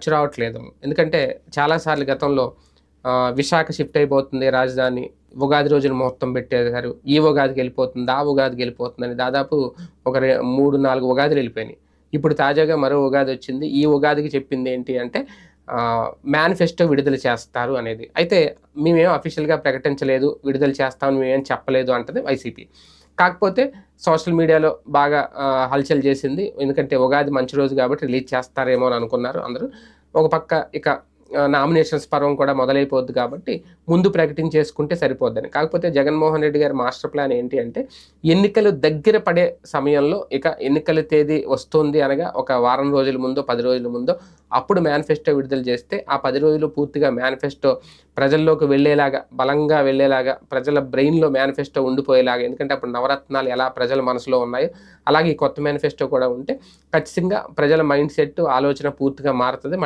ఖర్చు రావట్లేదు. ఎందుకంటే చాలాసార్లు గతంలో విశాఖ షిఫ్ట్ అయిపోతుంది రాజధాని. ఉగాది రోజున ముహూర్తం పెట్టేశారు. ఈ ఉగాదికెళ్ళిపోతుంది, ఆ ఉగాదికెళ్ళిపోతుందని దాదాపు ఒక 3, 4 ఉగాదులెళ్ళిపోయినాయి. ఇప్పుడు తాజాగా మరో ఉగాదొచ్చింది. ఈ ఉగాదికి చెప్పిందేంటి అంటే మేనిఫెస్టో విడుదల చేస్తారు అనేది. అయితే మేమేం అఫీషియల్‌గా ప్రకటించలేదు, విడుదల చేస్తామని మేమేం చెప్పలేదు అంటది వైసీపీ. కాకపోతే సోషల్ మీడియాలో బాగా హల్చల్ చేసింది. ఎందుకంటే ఉగాది మంచి రోజు కాబట్టి రిలీజ్ చేస్తారేమో అని అనుకున్నారు అందరూ. ఒక పక్క ఇక నామినేషన్స్ పర్వం కూడా మొదలైపోద్ది కాబట్టి ముందు ప్రకటించేసుకుంటే సరిపోద్దని. కాకపోతే జగన్మోహన్ రెడ్డి గారి మాస్టర్ ప్లాన్ ఏంటి అంటే ఎన్నికలు దగ్గర పడే సమయంలో ఇక ఎన్నికల తేదీ వస్తుంది అనగా ఒక వారం రోజుల ముందో, 10 రోజుల ముందో అప్పుడు మేనిఫెస్టో విడుదల చేస్తే ఆ 10 రోజులు పూర్తిగా మేనిఫెస్టో ప్రజల్లోకి వెళ్ళేలాగా, బలంగా వెళ్ళేలాగా, ప్రజల బ్రెయిన్‌లో మేనిఫెస్టో ఉండిపోయేలాగా, ఎందుకంటే అప్పుడు నవరత్నాలు ఎలా ప్రజల మనసులో ఉన్నాయో అలాగే ఈ కొత్త మేనిఫెస్టో కూడా ఉంటే ఖచ్చితంగా ప్రజల మైండ్ సెట్, ఆలోచన పూర్తిగా మారుతది.